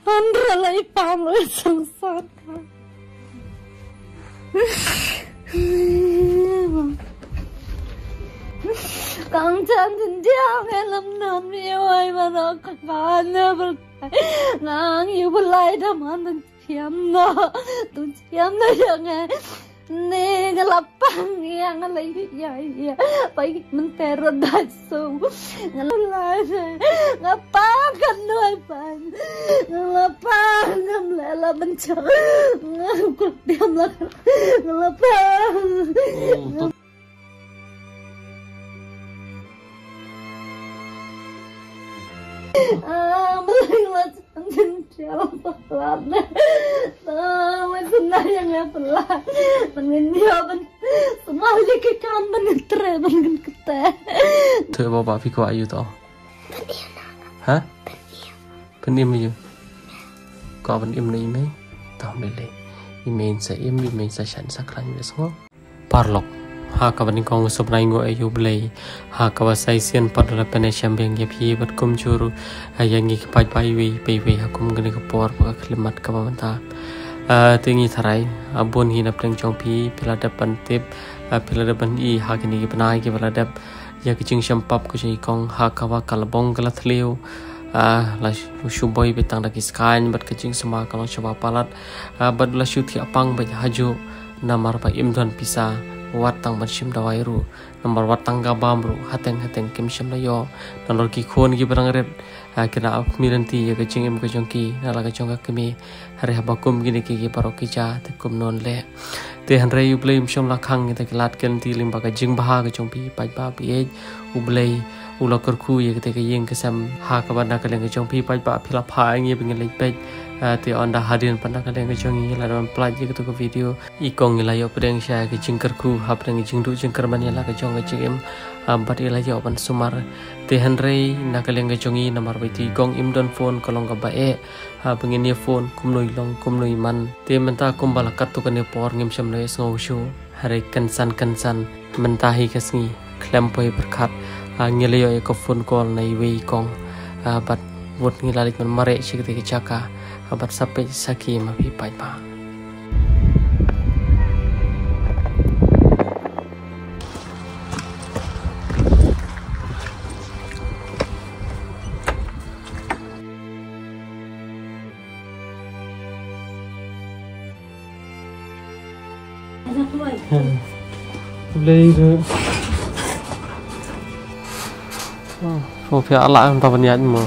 Andre lại phàm lối sông sát Càng chân tình theo nghe lâm nàn yêu ai mà nó có phá nhớ bật ngang yêu bật lại thầm hẳn tình chiếm nó tụi chiếm nó được nghe nè cái lapang yang lấy vậy phải mình tè rồi đại sâu lại lapang kan nuôi pan lapang ngâm lại là bên chờ cuộc đêm là lapang Beling macam jauh pelan, macam yang pelan, mengendia ben, semua lagi kan menetre ben kita. Thưa bà phi có ai to? Hả? Bên im gì? Có bên im này mấy? Tao đây lấy, email sẽ sẵn sàng làm việc xong. Parlok. Ha kawan kong sobnai ngo ayu blay ha kawasai sian padra penesiam beng ye phi bat kum churu ayangi pai pai wi ha kum gani ka por pa khlimat ka banta tingi tharai abun hi na pleng chong phi pila dapan tip pila dapan I ha kini ki banai ki pila dap ya ki ching sham pap ko chei kong ha kawa kalbong kala thleu la shuboi betang da ki skain bat ki ching sama kalong chaba palat bat la shu thi apang ba haju namar pa imdan pisa watang banshim dawairu nomor watang gabamru hateng kim shim layo nomor ki khon ki barangret kira miranti ya kaching em kachongki nala kachonga kemi hari habakum gini ki parokija te kum non le te hanre yu blame shom lakhang te lat ken ti lim baga jing baha kachongpi pai ba pi ublei ulakar khu ye te ka yeng kasam ha ka bana ka leng kachongpi pai ba phila pha ngi bingin lei pet te onda hadirin pandang ka leng kachongi la don plaj ye to video I kong la yo pedeng sha ka jingkar khu ha pedeng jingdu jingkar man la ka chong ka chim bat ila yo ban sumar te hanre na ka leng kachongi namar beti kong imdon phone kolong ka ba ha bingin ye phone kumnoi man te menta kumbala katu ka ne por ngim sham le sngo shu hare kansan mentahi kasngi klempoi berkat ngelayo e ko phone call nai wei kong bat wot ngilalik man mare chikte ki chaka bat sape saki ma pi pai pa Play được. Phô phía lại không tao vẫn nhớ mà.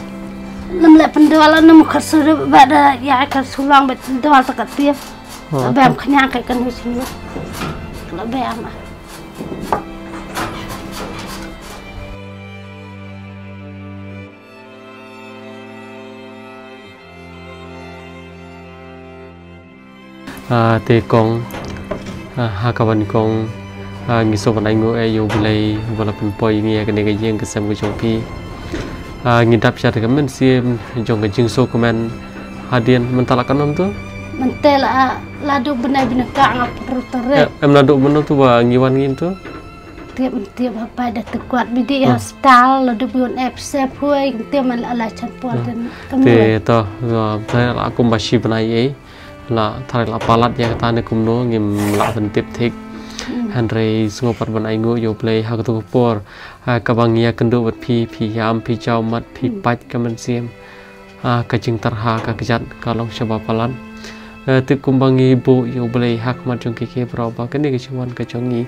Năm lệ penjualan nemu kerja pada ya kersulang penjual sekatif. Lebih kenyang kayak kan di sini. Lebih amat. Te kong ha kawan kong ngiso ban aingo ayo bulai wala pen poi ngi ka ne ga yeng ka sam ko chopi ngidap cha ka men sim jong ka jing so komen hadian mentala kanom tu mentela ladu benar-benar ka ngap perutare em ladu meno tu ba ngiwan ngin tu tiap apa dah tekuat bidi hospital ladu bion fc puai tiap man ala chan puan dan te to ta la kum ba shi banai la thai la palat ya ta ne kum no ngim la ban tip thik Henry sengopar ban aingo yo play ha tu por ka bangia kendo bat phi yam phi chau mat phi pat ka man sim ka jing tarha ka kejat kalong shaba palan ti kumbangi bu yo play hak mat jong ke pro ba ka ni ke chuan ka chongi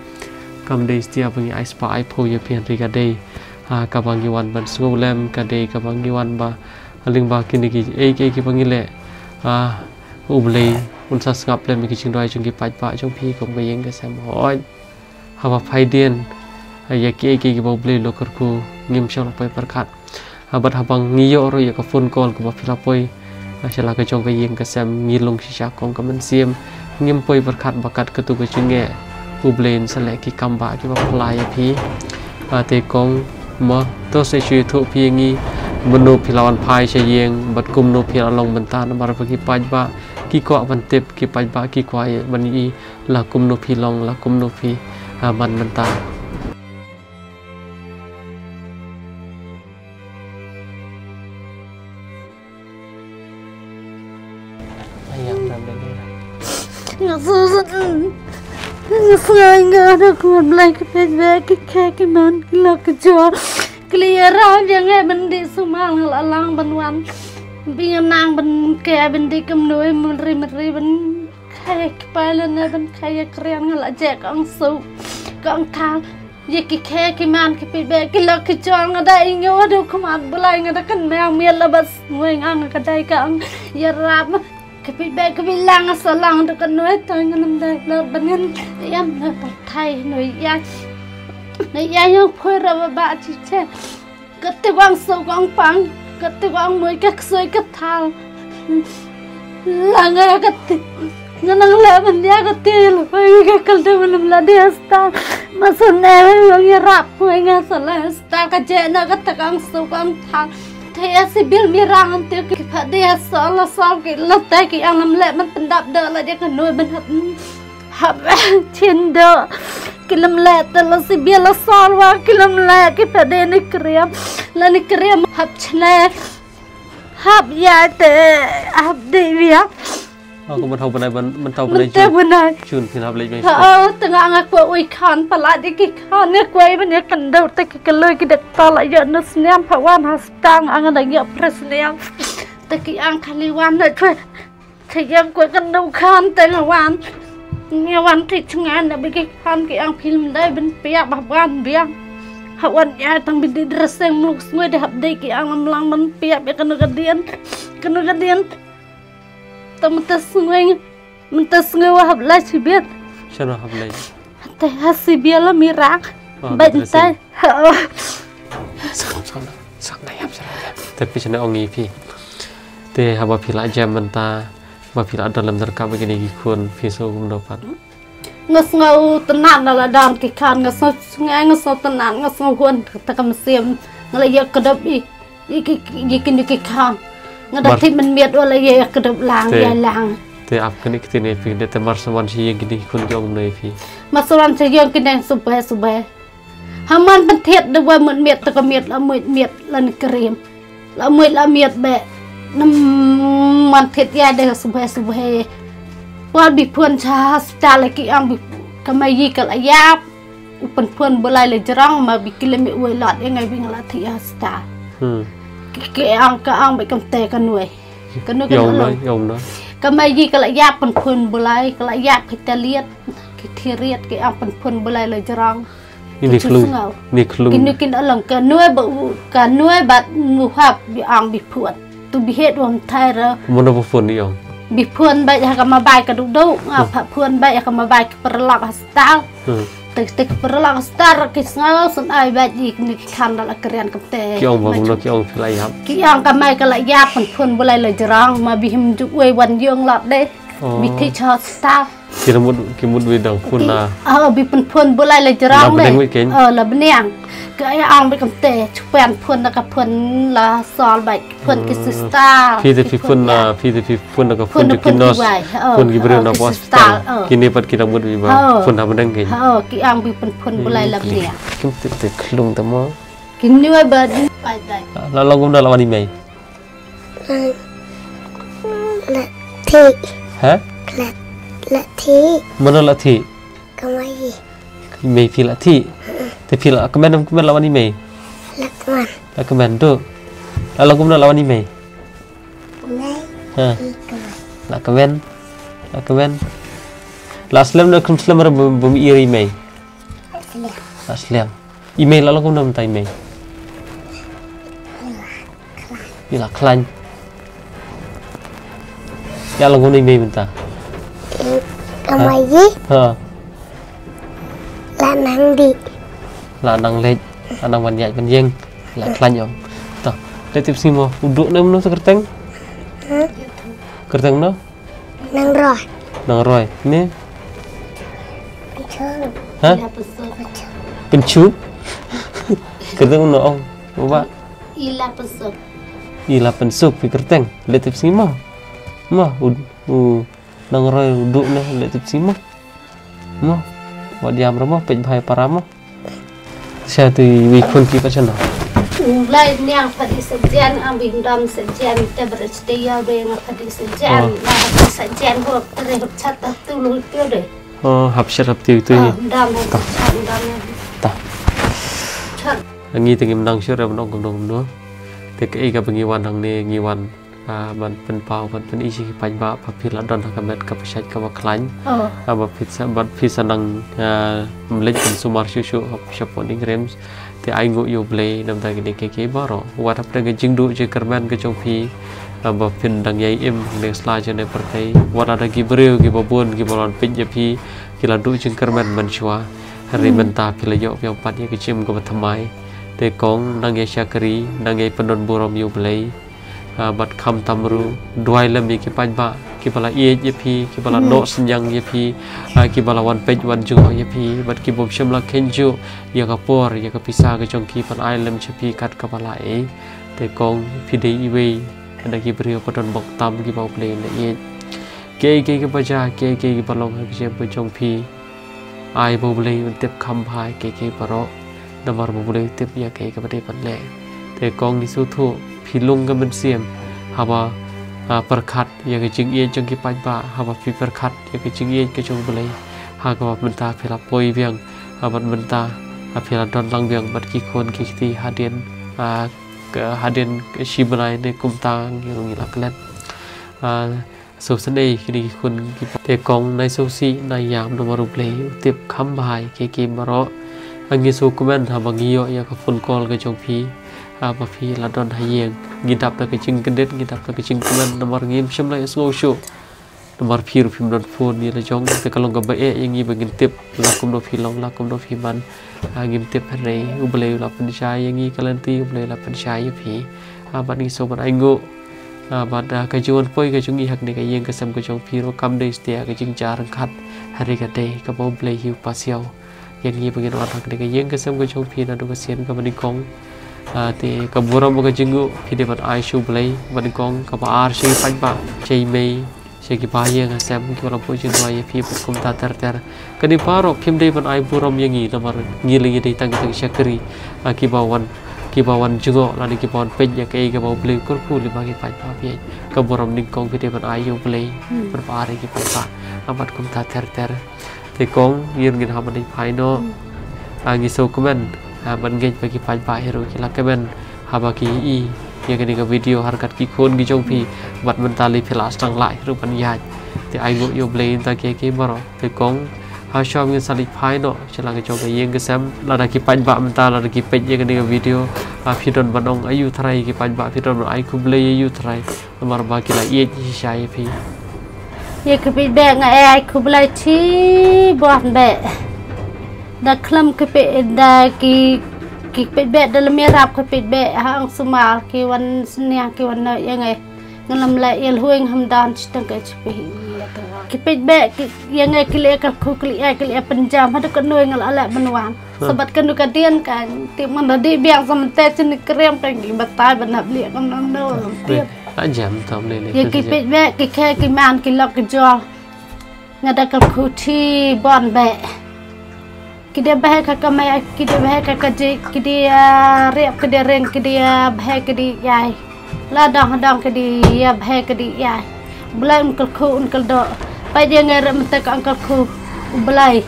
kam dei stia bangi ice pa ai pho ye phi Henry ka dei ka bangi wan ban sngolem ka dei ka bangi wan ba aling ba kini ki ki bangi le ublei unsa ngap le mi ki chingdoi chung ki pai pa chung phi kom ga yeng ga sam hoi hawa phaidien ya ki boblei lokar ku ngim chong pai perkat habat habang ngiyo ro ya ka phone call ku ba phila poi asala ka chung ga yeng ga sam ngilung si cha kong ka man sim ngim poi perkat bakat ka tu ga chinge ublein sale ki kamba ki ba phlai phi te kong mo to se chui thu phi ngi menu philawan phai che yeng bat kum no phila long bantan mar ba ki pai ba ki ko ban tip ki pai ba ki ko ai ban I la kum no phi long la kum no phi ban banta ayam dan lain-lain. Nggak nggak ada kuat lagi ke man lo kejual kelihatan jangan bendi sumang lalang benwan biar nang ben kayak bendi kemnoi meri ben kayak kepala ben kayak keren ngelak jek ang su ang kal ya kayak man ke lo kejual ngada inyo aduh kumat belai ngada kan meang miel labas ngoeng kadai kang ya rap ke bilang asalang dekat nuai tangan namdai lo benin yam na patai nuai ya yang koi rawa ba cice kete wang so wang pang kete wang moi kek soi ketal langa kete nganang la man dia kete lo oi kekal de manam la dia sta masun wang ya rap moi ngasala sta kaje na kete wang so wang tal Thầy sẽ biết mi răng tiêu cái phải đi sợ là sao cái lớp tay cái ăn làm lẹ mình tình đạp đỡ là để cái nuôi bên hấp trên đỡ cái làm lẹ từ là sẽ biết là sao và cái làm lẹ cái phải đi này kìm là này kìm hấp chne hấp dài để hấp đi việc Aku mentau benai mentau benai cun pinap lagi. Tengah aku ikan pala di ikan ni aku ini ni kendau tak keloi kita pala ya nusniam pawan hastang angan lagi presniam tak ang kaliwan nak cuy kayam aku kendau kan tengah wan ni wan ti cengan nak bagi kan ke ang film dah ben piak bahwan biang hawan ya tang bidi dressing muluk semua dah update ke ang lamlang ben piak kena kedian mentas sungai wahab lah cibet. Siapa wahab lah? Teh hasi biarlah mirang, bantai. Sang ayam. Tapi sana ongi pi. Teh haba pila jam mentah, haba pila dalam terkap begini gikun piso dapat. Ngau tenan dalam dalam kikan ngau sungai ngau tenan ngau huan takam sim ngelayak kedap ikin kikan. Ngadati menmiat oleh ya kedap lang ya lang. Te ap kini kitine pi de temar saman si yang gini kun jong nei pi. Masalan si yang kini subah. Haman pentet dewa menmiat takamiat la miat lan krim. La miat be nam man pet ya de subah. Wal bi puan cha hospital lagi ang bi kamayi kal ayap. Upan puan bolai le jarang ma bi kilemi we lot ngai bi ngalati hospital. Cái ang bị cầm tè cái nuôi yong đó cái mấy gì cái lại giáp phần phun bờ lai cái lại giáp cái tê liệt cái thiệt liệt cái ang phần phun bờ lai lời jarang ini klung cái đó là cái nuôi bát ngủ hấp bị ang bị phun tu bị hết rồi thay rồi mana phun đi ông bị phun vậy hay mà bài cái đâu phun vậy hay mà bài cái perlak hasta Tek perlang star kisngal sun ai baji ni kan dal kerian kete ki ong bamuno ki ong filai hab ki ang kamai kala ya pun bolai le jarang ma bihim juk we wan yong lot de bi thi cha star ki mud we dang pun na bi pun bolai le jarang de la bniang cái ang bi kete chupen pun na ka pun la sol bai pun ki star phi pun na ka pun ki nos pun ki bre na bos kini pat kita mud we ba pun na bandang ki ki ang bi pun bolai la bniang kim te klung tamo ki nyoi ba bai dai la longum na lawan ni mai la thi ha la thi mana la thi kamai mai phi la thi te phi la kemen lawan ni mai la kemen tu la longum na lawan ni mai ha la kemen la slam na kum slam bum iri mai la slam email la longum na tai mai là khăn ya longum ni mai benta kamai ha la nang lej anang wan yai ban yeng la khlan yom to le tip simo uduk nem no kerteng no nang roi ni ha pencu kerteng no ong ba ila pensuk pi kerteng le tip simo ma nang roi uduk ne le tip simo ma wa diam ramo pe bhai paramo saya tu wi khun ki pa chana mulai yang pada sejian ambil dam sejian kita bersedia dengan pada sejian lah sejian hok terhut cat tulu itu deh. Oh, hapsir hap tiu tu ni. Dam Tak. Ngi tengi menang syur menang kumdong no. Tek ai ka pengiwan hang ne ngiwanมันเป็นเปล่ามันเป็นอีสิปัญญาพระพิรดอนทางการกับประชาชนกับคลันบัดพิษนังเล็กเป็นสุมาร์ชูชูกับชาวปนิกเรมส์แต่ไอ้งูอยู่เบลย์นำทางกินเก๋ๆบ้ารอว่าถ้าเป็นกันจิงดูเจอคาร์แมนก็จงพีบัดพินดังใหญ่เอ็มในสลาจในประเทศว่าadaกิบเรียวกิบบุญกิบอลปิญญาพีกิลาดูจิงคาร์แมนมันชัวฮาริมันตาพิลยอกพิยปัดยังกิจิมกับทำไมแต่กองดังใหญ่ชากรีดังใหญ่ปนดบุรมอยู่เบลย์บัดคำตำรูด้วยลำมีกิปัญบะกิบลาเอียยพีกิบลาโนสัญญ์ยพีกิบลาวันเป็ดวันจุยพีบัดกิบบุชมลาเคนจูยากปอร์ยากพิซาก็จงกีปันไอลำชพีกัดกับลาแต่กองพิเดอีเวอันนั้นกิบเรียวปนบกตำกิบเอาเพลงละเอียดเก๋กิบจ้าเก๋กิบลองกิเจมจงพีไอบุเบลมันเต็บคำพายเก๋ปะรอนำมาบุเบลเต็บยาเก๋กับประเดี๋ยวปันแหล่แต่กองนิสุทุพิลุงกันเป็นเสียมฮาวาประคัดอยากจะจึงเอียจงกิปัญบะฮาวาพิประคัดอยากจะจึงเอียก็จงเบลยหากว่ามันตาเพลาปอยเวียงฮาวามันตาเพลาดอนลังเวียงบัดกี่คนกี่ที่ฮาเดียนชิบไลในกุมตางอย่างนี้ลักเล่นโซเซนเอคือดีคนแต่กองในโซซีในยามนมารุเบลยเต็บคำบายเกมมาระอันนี้โซกุมันฮาวางิโยอยากฝนกอลก็จงพีapa fi ladon hayeng ngidap ta kecing gendet ngidap ta kecing kuman nomor ngim shemla esgo sho nomor phir phim don phone ni la jong te kalong ga ba e yang ngi bagin tip lakum do fi long lakum do fi man ngim tip hare uble la pen shay yang ngi kalanti uble la pen shay phi ban ni so ban aingo ban ka juan poi ka jungi hak ni ka yeng ka sam ka jong phi ro kam de stia ka jing jar khat hare ka de ka bo ble hiu pasiao yang ngi bagin wat hak ni ka yeng ka sam ka jong phi na do ka sien ka ban ni kong thì cái bùa rong cái chừng ngủ khi để vật ai sưu play vẫn còn cái bà ar sưu bánh bạc chơi mây chơi cái bà yên xem cái bà bùa chừng ngoài phim cũng ta ter cái đi phá rồi phim đây vẫn ai bùa rong như là mà như là như đây tăng cái shakri cái bàวันchừng ngủ là đi cái bà pin ya cái bà play có cool là cái bánh bạc vậy cái bùa rong ninh con khi để vật ai sưu play vẫn bà ar cái bánh bạc vẫn cũng ta ter thì con yên cái họ mình đi phải nó cái số comment ban gej bagi panjpa hero kila kemen habaki i yang kini ke video harkat ki khon ki jong phi bat mentali philas tang lai ru ban yaj te ai ngo yo blei ta ke maro te kong ha shom ngi salik phai no chala ke jong ke yeng ke sam la da ki panjpa menta la da ki pej yang kini ke video phi don banong ayu thrai ki panjpa phi don ai ku blei ayu thrai mar ba kila ye chi shai phi ye ke pi be nga ai ku blei chi bon be dah kelam kepit dah kepit bet dalam merap kepit bet hang sumal kiwan seniang kiwan yang ngalam la il huing hamdan citang ke cepi kepit bet yang kili kalku kili penjam ada kenoi ngal ala benwan sebab kan duka dian kan tim mana di biang sementara cini krem pergi batai benap liak kan nol tiap jam tam lele ya kepit bet kike kiman kilok kejual ngada kalku ti bon bet kita bahaya kakak maya kita bahaya kakak je kita rep kita reng kita bahaya kita yai ladang kita bahaya kita yai belai uncle ku uncle do pai dia ngai rep mata uncle ku belai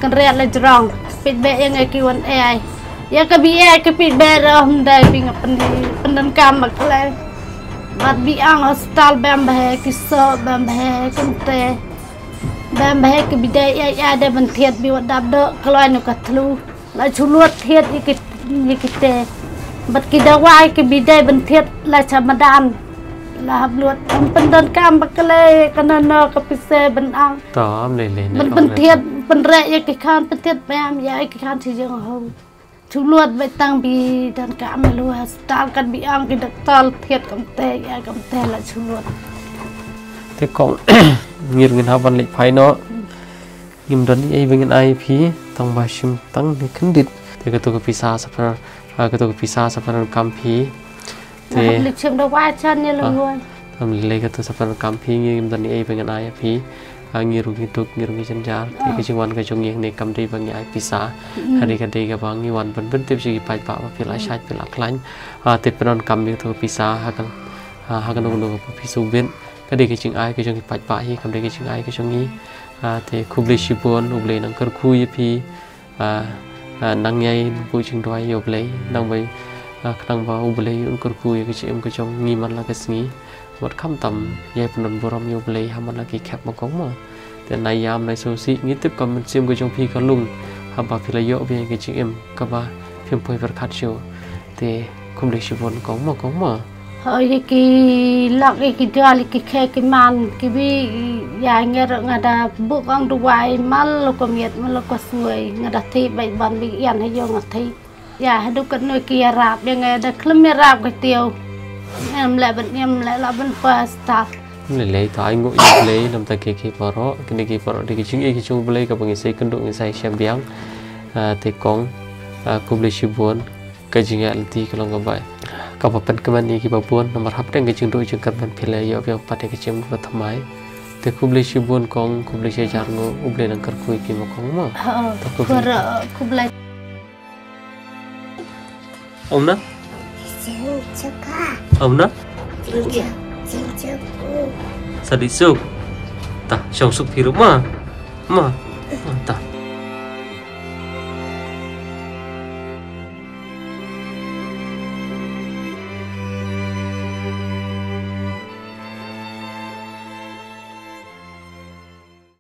kan rep la jerong pit be yang ngai kiwan ai ya ka bi ai ka pit be rom dai ping pendan kam maklai mat bi ang hospital bam bahaya kiso bam bahaya kente bam bahaya ke bidai ya ada bentiat biwat dabdo kalau anu katlu la chuluat thiat ikite bat kita wai ke bidai bentiat la chamadan la habluat pendan kam bakale kanana kapise benang tom lele bentiat penre ya ke khan bentiat bam ya ke khan thi jeng ho chuluat bai tang bi dan kam lu hospital kan bi ang ke doktor thiat kamte ya kamte la chuluat thế còn nghiền nghiền havan lệ phái nó nghiền đón đi với nghiền ai phí tăng ba sim tăng để khấn đít thì cái tôi cái pizza sắp ra cái tôi cái pizza sắp ra cam phí thì lịch trường đâu qua chân như là luôn lấy cái tôi sắp ra cam phí nghiền đón đi với nghiền ai phí ngirungi tuk ngirungi jenjar thì cái chừngวันcái chừng nghiêng này cầm đi bằng nhảy pisa hari cái đây cái bang nghiวันbên tiếp chỉ bài bảo và lại sai lại lánh tiếp bên cầm miếng thôi pisa hakan nung pisu bin cái đây cái chừng ai cái chừng bài bảo hi cầm đây cái chừng ai cái chừng nghi thì khung lê shibon uble nang cơ khui pi nang nhảy bụi chừng đói yêu lấy nang bay nang vào uble un cơ khui cái chừng cái chừng nghi man là cái nghi một khăm tầm nhảy bên borom yêu lấy ham man là cái kẹp một cống màแต่ในยามในโซซีงี้ตึกก็มันเชื่อมกับจงพี่กับลุงฮับบ่พิลายเวียงกับจิเอ็มกับว่าเพียงพอยประคัดชิวแต่คุมเลยชิวนของมาเฮ้ยกี่หลักกี่เดือนกี่แค่กี่มันกี่วิยายเงี้ยงาดาบุกอังดูไว้มันเราก็เมียดมันเราก็สวยงาดาที่ใบบันวิญญาณให้ยงอ่ะที่ยายให้ดูกันหน่วยกี่ราบยังไงได้คลื่นไม่ราบกันเดียวแอมแหละเป็นแอมแหละเราเป็นเฟิร์สตัฟlấy thái ngộ lấy làm ta kia bỏ đó cái bỏ thì cái chính cái chung lấy các bạn xây cân độ người xây xem biếng thì con cùng lấy chịu buồn cái chính là thì cái lòng các bạn các bạn cái mình cái bảo buồn nó mà hấp đến cái chương đôi chương cần mình phải lấy ở việc bắt cái chương vật tham máy thì cùng lấy chịu buồn con cùng lấy chơi giặt ngộ cùng lấy năng cật khui kia mà con mà cùng lấy ông đó ông đó Sadisuk, tak, syong suk hirup ma, ta.